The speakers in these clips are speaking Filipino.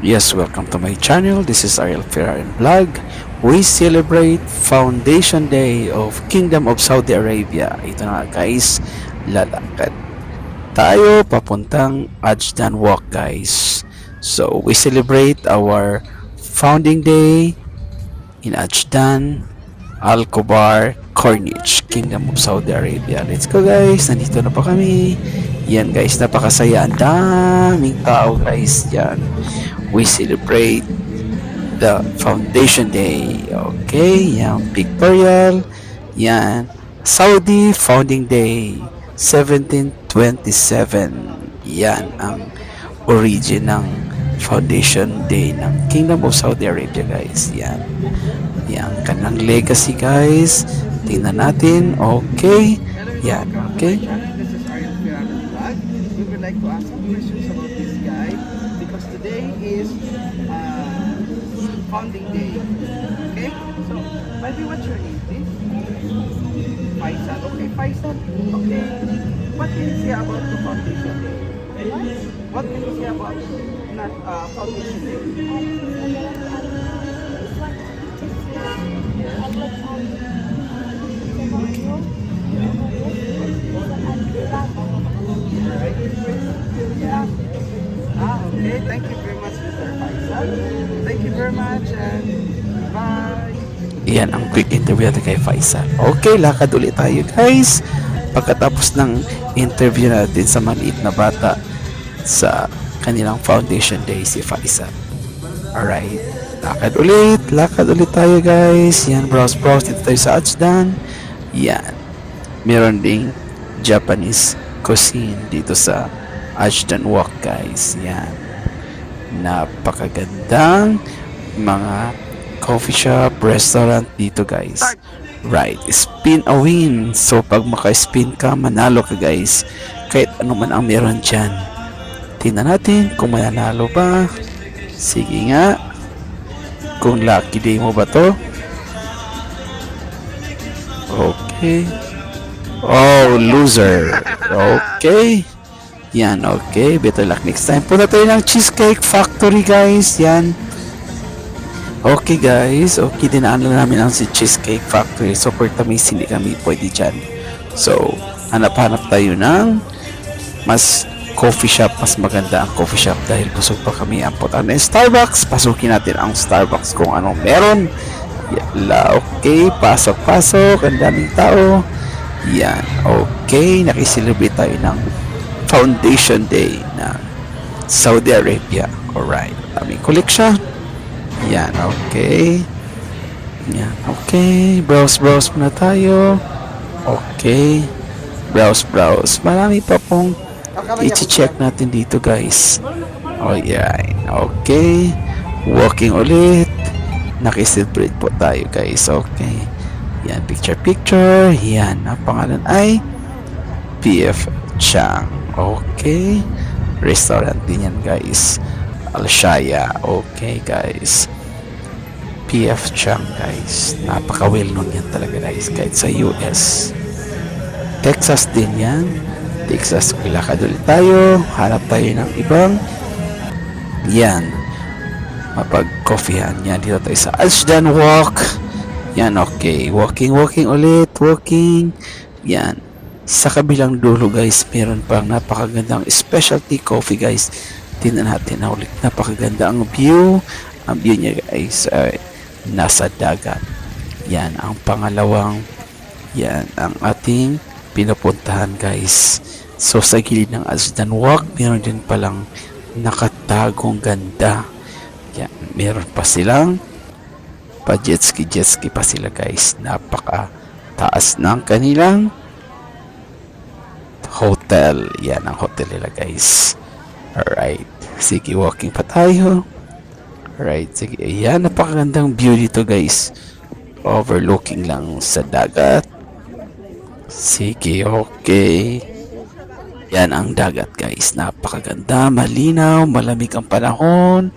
Yes, welcome to my channel. This is Ariel Ferrarin Vlog. We celebrate Foundation Day of Kingdom of Saudi Arabia. Ito na guys, lalakad tayo papuntang Ajdan Walk guys. So we celebrate our founding day in Ajdan, Al Khobar, Corniche, Kingdom of Saudi Arabia. Let's go guys, nandito na pa kami. Yan guys, napakasaya. Ang daming tao guys. Yan. We celebrate the Foundation Day. Okay, yan, pictorial. Yan, Saudi Founding Day 1727. Yan ang origin ng Foundation Day ng Kingdom of Saudi Arabia guys. Yan, yan kanang legacy guys. Tingnan natin. Okay, yan, okay. This is Ariel Ferrarin Vlog. We would like to ask some questions about this guy because today is founding day. Okay? So, maybe what's your name, please? Faisal. Okay, Faisal. Okay. What can you say about the foundation day? What can you say about not foundation day? Okay. Thank you very much, Mr. Faisal. Thank you very much and bye. Yan ang quick interview natin kay Faisal. Okay, lakad ulit tayo guys. Pagkatapos ng interview natin sa maliit na bata sa kanilang Foundation Day si Faisal. Alright, lakad ulit tayo guys. Yan, browse dito tayo sa Ajdan. Yan, meron ding Japanese cuisine dito sa Ajdan Walk guys. Yan, napakagandang mga coffee shop, restaurant dito guys. Right, spin a win. So pag maka-spin ka, manalo ka guys. Kahit ano man ang meron dyan. Tingnan natin kung mananalo ba. Sige nga. Kung lucky day mo ba to. Okay. Oh, loser. Okay. Yan, okay. Better luck next time. Punta tayo ng Cheesecake Factory guys. Yan. Okay guys, okay, dinaanan namin ang si Cheesecake Factory. So for tamis, hindi kami pwede dyan. So, hanap-hanap tayo ng mas coffee shop, mas maganda ang coffee shop dahil busog pa kami. Ang putan na Starbucks, pasukin natin ang Starbucks kung anong meron. Yala, okay, pasok, ang daming tao. Yan, okay, nakiselebrate tayo ng Foundation Day na Saudi Arabia. Alright, aming collection. Yan, okay. Yan, okay. Browse muna tayo. Okay. Browse. Marami pa pong i-check natin dito, guys. Oh, yan. Okay. Walking ulit. Nakiselebrate po tayo, guys. Okay. Yan, picture. Yan, ang pangalan ay PF Chang. Okay. Restaurant din yan, guys. Al-Shaya. Okay guys, PF Chang guys, napaka well known yan talaga guys, kahit sa US, Texas din yan. Texas, ilakad ulit tayo, hanap tayo ng ibang yan mapag-coffeehan. Yan, dito tayo sa Ajdan Walk. Yan, okay, walking ulit. Yan, sa kabilang dulo guys, meron pang napakagandang specialty coffee guys. Tingnan natin na ulit. Napakaganda ang view. Ang view niya guys ay nasa dagat. Yan ang pangalawang. Yan ang ating pinupuntahan guys. So sa gilid ng Ajdan Walk, meron din palang nakatagong ganda. Yan, meron pa silang pa-jetski pa sila guys. Napaka taas ng kanilang hotel. Yan ang hotel nila guys. Alright, sige, walking pa tayo. Alright, sige, ayan, napakagandang view dito guys, overlooking lang sa dagat. Sige, okay. Yan ang dagat guys, napakaganda, malinaw, malamig ang panahon,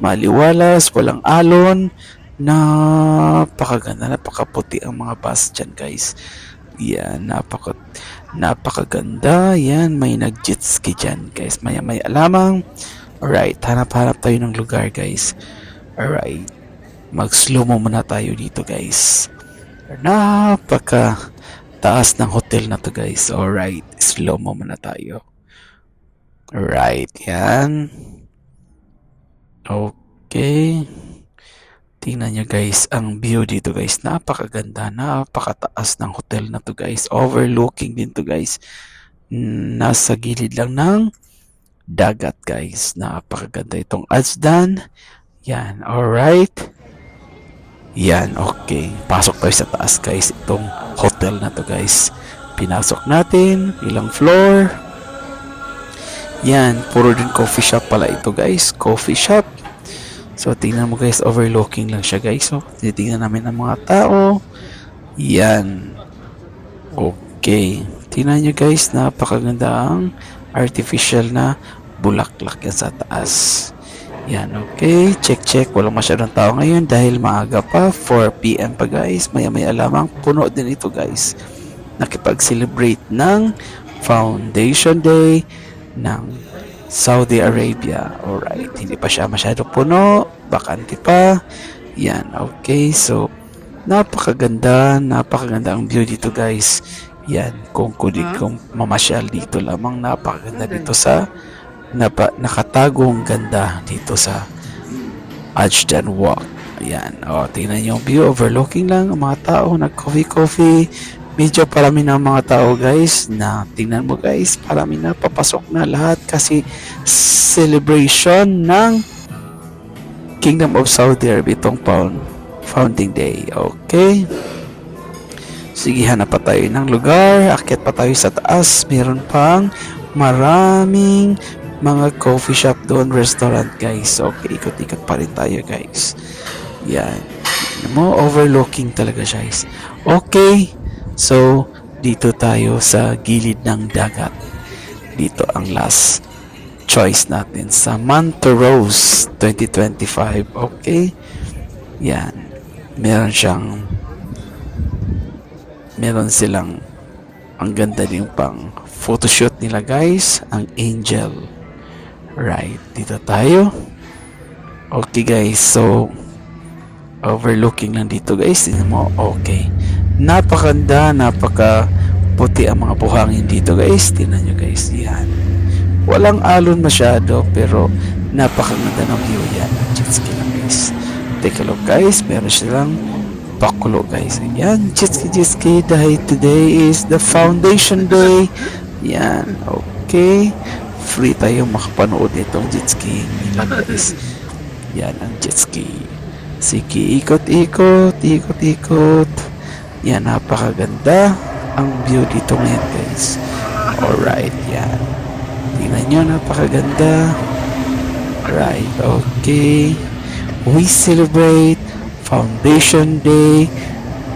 maliwalas, walang alon. Napakaganda, napakaputi ang mga bus dyan guys. Yan, napakaganda. Yan, may nag-jet ski dyan guys. Maya lamang Alright, hanap-hanap tayo ng lugar guys. Alright, mag-slow mo muna tayo dito guys. Napaka taas ng hotel na to guys. Alright, slow mo muna tayo. Alright, yan. Okay. Tingnan nyo guys, ang view dito guys. Napakaganda, napakataas ng hotel na to guys. Overlooking din to guys. Nasa gilid lang ng dagat guys. Napakaganda itong Azdan. Yan, alright. Yan, okay. Pasok tayo sa taas guys. Itong hotel na to guys. Pinasok natin. Ilang floor. Yan, puro din coffee shop pala ito guys. Coffee shop. So, tingnan mo guys, overlooking lang siya guys. So, titingnan namin ang mga tao. Yan. Okay. Tingnan nyo guys, napakaganda ang artificial na bulaklak yan sa taas. Yan, okay. Check. Walang masyadong tao ngayon dahil maaga pa. 4 PM pa guys. Maya-maya lamang puno din ito guys. Nakipag-celebrate ng Foundation Day ng Saudi Arabia. Alright, hindi pa siya masyado puno, bakante pa. Yan, okay. So, napakaganda ang view dito guys. Yan, kung mamasyal dito lamang, napakaganda dito sa nakatagong ganda dito sa Ajdan Walk. Yan, tingnan niyo yung view, overlooking lang, ang mga tao, nag-coffee. Medyo parami na mga tao guys na tingnan mo guys, parami na papasok na lahat kasi celebration ng Kingdom of Saudi Arabia itong founding day. Okay. Sige, hanap pa tayo ng lugar. Akyat pa tayo sa taas. Meron pang maraming mga coffee shop doon, restaurant guys. Okay, ikot-ikot pa rin tayo guys. Yan. Overlooking talaga siya guys. Okay. So, dito tayo sa gilid ng dagat. Dito ang last choice natin sa Montrose 2025. Okay? Yan. Meron silang ang ganda din pang photoshoot nila guys. Ang Angel. Right. Dito tayo. Okay guys. So, overlooking lang dito guys. Tingnan mo. Okay. Napakaganda, napaka puti ang mga buhangin dito guys. Tingnan nyo guys, yan. Walang alon masyado pero napakaganda ng view yan. Jet ski lang guys. Take a look guys, meron silang pakulo guys. Yan, jet ski dahil today is the foundation day. Yan, okay. Free tayo makapanood itong jet ski nila guys. Yan ang jet ski. Sige, ikot. Yan, napakaganda ang view dito ngayon guys. Alright, yan. Tingnan nyo, napakaganda. Right, okay. We celebrate Foundation Day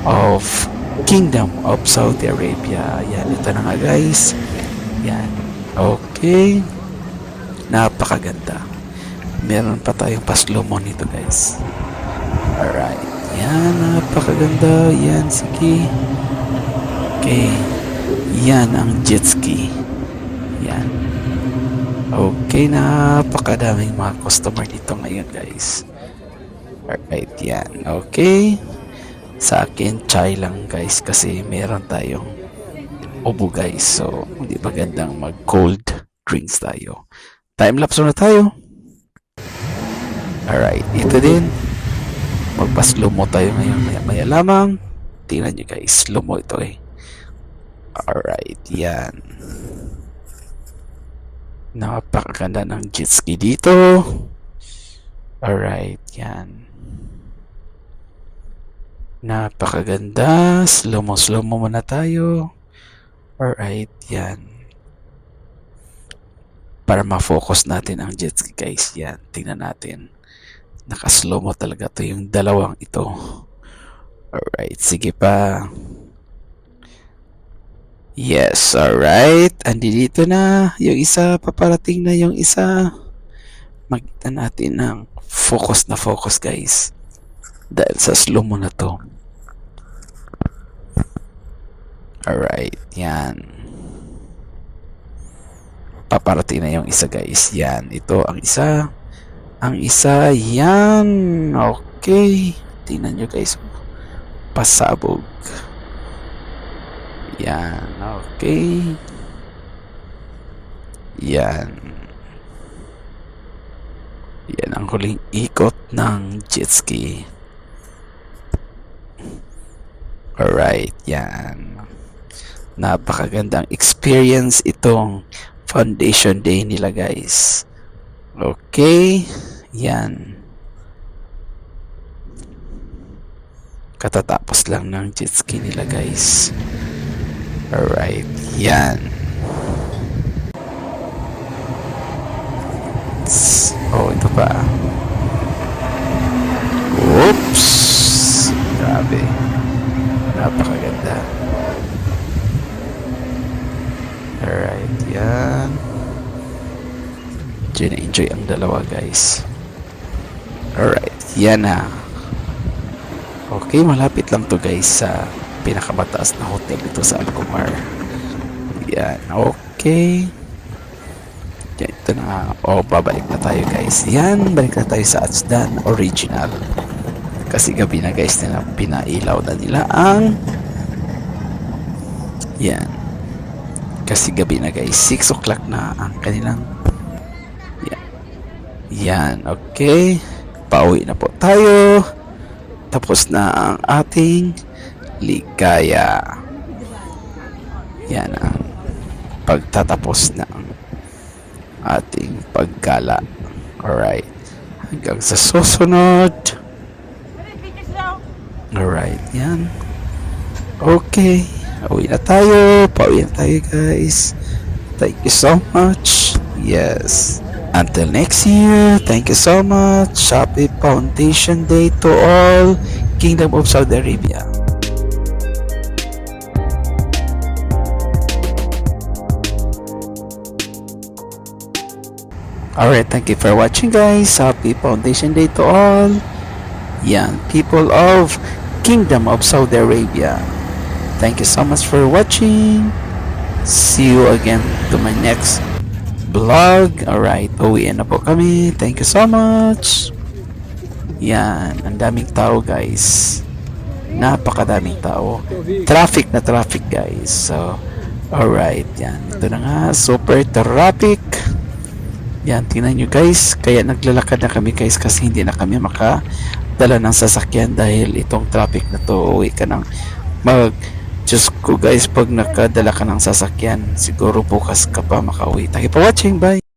of Kingdom of Saudi Arabia. Yan, ito na nga guys. Yan, okay. Napakaganda. Meron pa tayong pa-slow mo nito guys. Alright. Yan, napakaganda. Yan, sige. Okay. Yan ang jet ski. Yan. Okay, napakadaming mga customer dito ngayon, guys. Alright, yan. Okay. Sa akin, chai lang, guys, kasi meron tayong ubo, guys. So, hindi magandang mag-cold drinks tayo. Time-lapse na tayo. Alright, ito din. Magpa-slow mo tayo ngayon, maya lamang. Tingnan nyo guys, slow mo ito eh. Alright, yan. Napakaganda ng jet ski dito. Alright, yan. Napakaganda. Slow mo muna tayo. Alright, yan. Para ma-focus natin ang jet ski guys. Yan, tingnan natin. Naka-slow mo talaga to yung dalawang ito. Alright, sige pa. Yes, alright. Andito na yung isa, paparating na yung isa. Magkita natin ng focus na focus guys. Dahil sa slow mo na to. Alright, yan. paparating na yung isa guys. Yan, ito ang isa. Ang isa, yan. Okay. Tingnan nyo guys. Pasabog. Yan, okay. Yan. Yan ang huling ikot ng jet ski. Alright, yan. Napakagandang experience itong foundation day nila guys. Okay, yan. Katatapos lang ng jet ski nila guys. Alright, yan. Oh, ito pa. Oops! Grabe. Napakaganda. Alright, yan. Enjoy ang dalawa guys. Alright, yan na. Okay, malapit lang to guys sa pinakamataas na hotel dito sa Alcomar. Yan, okay. Yan, ito na. Oh, babalik na tayo guys. Yan, balik na tayo sa Atsdan Original. Kasi gabi na guys nila, pinailaw na nila ang yan. Kasi gabi na guys, 6 o'clock na ang kanilang yan. Yan, okay. Pauwi na po tayo. Tapos na ang ating ligaya. Yan ang pagtatapos ng ating paggala. Alright. Hanggang sa susunod. Alright, yan. Okay. Pauwi na tayo. Pauwi na tayo guys. Thank you so much. Yes. Until next year, thank you so much. Happy Foundation Day to all. Kingdom of Saudi Arabia. Alright, thank you for watching guys. Happy Foundation Day to all. Yan, people of Kingdom of Saudi Arabia. Thank you so much for watching. See you again to my next vlog. Alright, uwi na po kami. Thank you so much. Yan, ang daming tao guys. Napakadaming tao. Traffic na traffic guys. So, alright, yan. Ito na nga, super traffic. Yan, tingnan nyo guys. Kaya naglalakad na kami guys kasi hindi na kami makadala ng sasakyan dahil itong traffic na to. Uwi ka ng Diyos ko guys, pag nakadala ka ng sasakyan, siguro bukas ka pa makauwi. Thank you for watching. Bye!